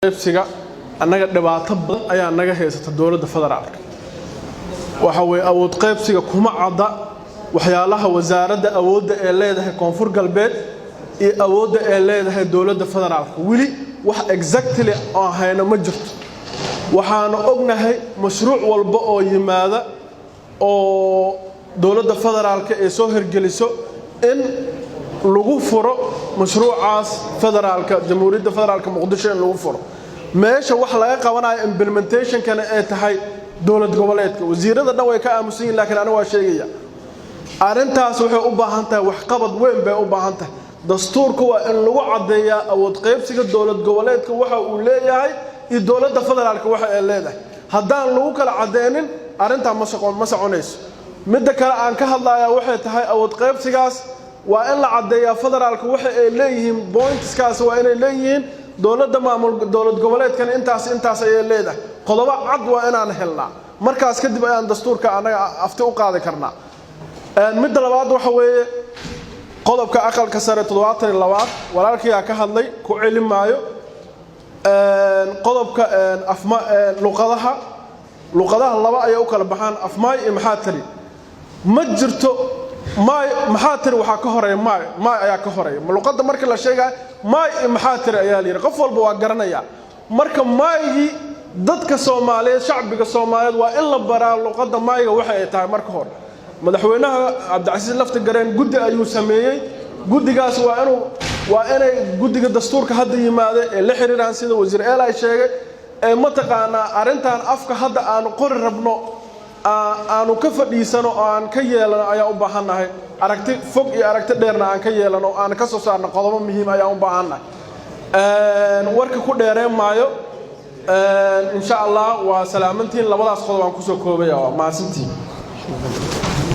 qaybsiga annaga dhibaato badan ayaa naga haysata dawladda federaalka waxa way awood qaybsiga kuma cadda waxyaalaha wasaaradda awoodda ee leedahay koonfur galbeed iyo awoodda ee leedahay dawladda federaalka wili wax exactly oo hayna ma jirto waxaan ognahay mashruuc walba oo yimaada oo dawladda federaalka ee soo hirgeliso in lagu furo mashruucaas federaalka jamhuuriyadda federaalka muqdisho in lagu furo meesha wax laga qabanayo implementation kana ay tahay dawlad goboleedka wasiirada dhan way ka aamusan yihiin laakiin aniga waa sheegaya arintaas waxay u baahan tahay wax qabad weyn bay u baahan tahay dastuurku waa in lagu cadeeyaa awood qaybsiga dawlad goboleedka waxa uu leeyahay iyo dawladda federaalka waxa ay leedahay haddaan lagu kala cadeynin arinta ma soconayso midda kale aan ka hadlayaa waxay tahay awood qaybsigaas waa in la cadeeyaa federaalka waxa ay leeyihiin pointskaas waa inay leeyihiin dawladda maamul dawlad goboleedkan intaas ay leedahay qodobo cad waa inaan helnaa markaas kadib ayaan dastuurka anaga afti u qaadi karnaa midda labaad waxa weeye qodobka aqalka sare 72 walaalkii ka hadlay ku celin maayo qodobka afma luqadaha laba ay u kala baxaan afmaay iyo maxaatiri ma jirto maxaatir waxa ka horeeya maay ayaa ka horeeya luqadda markii la sheegay maay iyo maxaatir ayaa leeyahay qof walba waa garanaya marka maaygi dadka Soomaaliyeed shacbiga Soomaaliyeed waa in la baraa luqadda maayga waxa ay tahay marka hore madaxweynaha Cabdicasiis Laftagareen guddi ayuu sameeyay guddigaas waa inay guddiga dastuurka hadda yimaade ee la xiriiraan sida wasiir Eelay sheegay ee mataqaana arintan afka hadda aan qori rabno aanu ka fadhiisano aan ka yeelano ayaa u baahanahay aragti fog iyo aragti dheerna aan ka yeelano aan ka soo saarno qodobo muhiim ayaa u baahanahay warka ku dheereen maayo insha Allah waa salaamantiin labadaas qodob aan ku soo koobaya waa maasintii